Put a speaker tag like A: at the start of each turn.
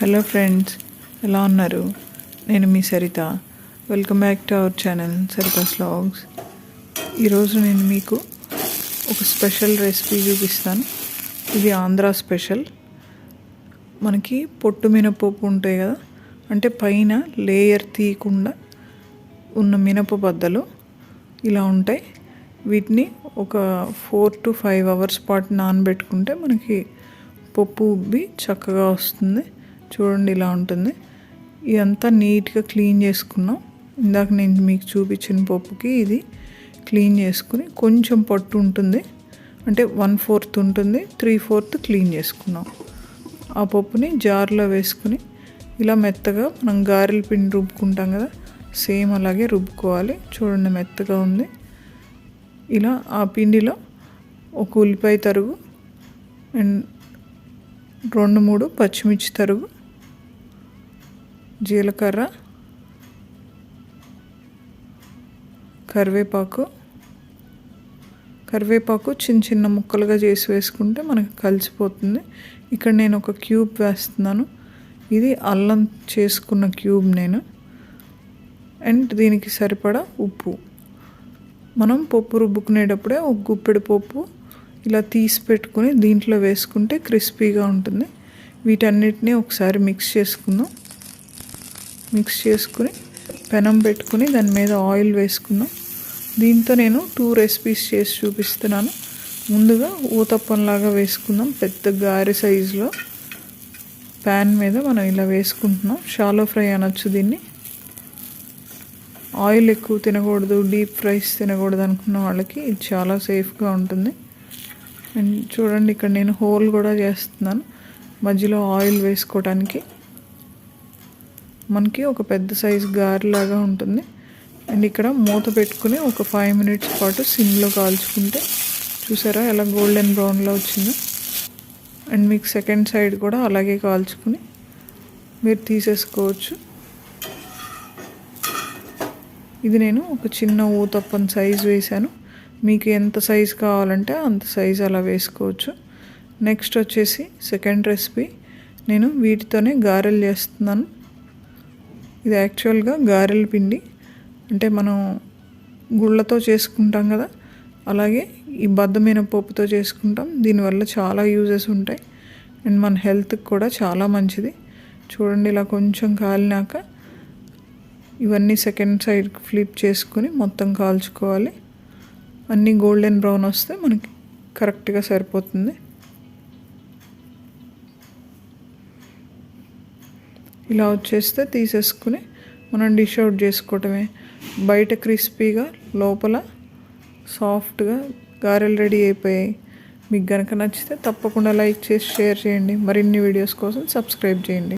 A: Hello friends, ఎలా ఉన్నారు? నేను మీ Saritha. Welcome back to our channel Saritha's vlogs. ఈరోజు నేను మీకు ఒక స్పెషల్ రెసిపీ చూపిస్తాను. ఇది ఆంధ్ర స్పెషల్. మనకి పొట్టు మినపప్పు ఉంటాయి కదా, అంటే పైన లేయర్ తీయకుండా ఉన్న మినప బద్దలు ఇలా ఉంటాయి. వీటిని ఒక 4 to 5 hours పాటు నానబెట్టుకుంటే మనకి పప్పు ఉబ్బి చక్కగా వస్తుంది. చూడండి, ఇలా ఉంటుంది. ఇదంతా నీట్గా క్లీన్ చేసుకున్నాం. ఇందాక నేను మీకు చూపించిన పప్పుకి ఇది క్లీన్ చేసుకుని కొంచెం పట్టు ఉంటుంది, అంటే 1/4 ఉంటుంది, 3/4 క్లీన్ చేసుకున్నాం. ఆ పప్పుని జార్లో వేసుకుని ఇలా మెత్తగా మనం గారెల పిండి రుబ్బుకుంటాం కదా, సేమ్ అలాగే రుబ్బుకోవాలి. చూడండి, మెత్తగా ఉంది. ఇలా ఆ పిండిలో ఒక ఉల్లిపాయ తరుగు అండ్ 2-3 పచ్చిమిర్చి తరుగు, జీలకర్ర, కరివేపాకు చిన్న చిన్న ముక్కలుగా చేసి వేసుకుంటే మనకు కలిసిపోతుంది. ఇక్కడ నేను ఒక క్యూబ్ వేస్తున్నాను. ఇది అల్లం చేసుకున్న క్యూబ్ నేను. అండ్ దీనికి సరిపడా ఉప్పు. మనం పప్పు రుబ్బుకునేటప్పుడే ఒక గుప్పెడు పప్పు ఇలా తీసి పెట్టుకుని దీంట్లో వేసుకుంటే క్రిస్పీగా ఉంటుంది. వీటన్నిటిని ఒకసారి మిక్స్ చేసుకుని పెనం పెట్టుకుని దాని మీద ఆయిల్ వేసుకున్నాం. దీంతో నేను 2 రెసిపీస్ చేసి చూపిస్తున్నాను. ముందుగా ఊతప్పంలాగా వేసుకుందాం. పెద్ద గారె సైజులో ప్యాన్ మీద మనం ఇలా వేసుకుంటున్నాం. షాలో ఫ్రై అనొచ్చు దీన్ని. ఆయిల్ ఎక్కువ తినకూడదు, డీప్ ఫ్రైస్ తినకూడదు అనుకున్న వాళ్ళకి ఇది చాలా సేఫ్గా ఉంటుంది. అండ్ చూడండి, ఇక్కడ నేను హోల్ కూడా చేస్తున్నాను మధ్యలో ఆయిల్ వేసుకోవడానికి. మనకి ఒక పెద్ద సైజు గారెలాగా ఉంటుంది. అండ్ ఇక్కడ మూత పెట్టుకుని ఒక 5 minutes పాటు సిమ్లో కాల్చుకుంటే చూసారా ఎలా గోల్డెన్ బ్రౌన్లో వచ్చిందో. అండ్ మీకు సెకండ్ సైడ్ కూడా అలాగే కాల్చుకుని మీరు తీసేసుకోవచ్చు. ఇది నేను ఒక చిన్న ఊతప్పం సైజు వేసాను. మీకు ఎంత సైజు కావాలంటే అంత సైజు అలా వేసుకోవచ్చు. నెక్స్ట్ వచ్చేసి సెకండ్ రెసిపీ, నేను వీటితోనే గారెలు చేస్తున్నాను. ఇది యాక్చువల్గా గారెల పిండి, అంటే మనం గుళ్ళతో చేసుకుంటాం కదా, అలాగే ఈ బద్దమైన పప్పుతో చేసుకుంటాం. దీనివల్ల చాలా యూజెస్ ఉంటాయి అండ్ మన హెల్త్కి కూడా చాలా మంచిది. చూడండి, ఇలా కొంచెం కాలినాక ఇవన్నీ సెకండ్ సైడ్ ఫ్లిప్ చేసుకుని మొత్తం కాల్చుకోవాలి. అన్నీ గోల్డెన్ బ్రౌన్ వస్తే మనకి కరెక్ట్గా సరిపోతుంది. ఇలా వచ్చేస్తే తీసేసుకుని మనం డిష్ అవుట్ చేసుకోవటమే. బయట క్రిస్పీగా, లోపల సాఫ్ట్గా గారెలు రెడీ అయిపోయాయి. మీకు కనుక నచ్చితే తప్పకుండా లైక్ చేసి షేర్ చేయండి. మరిన్ని వీడియోస్ కోసం సబ్స్క్రైబ్ చేయండి.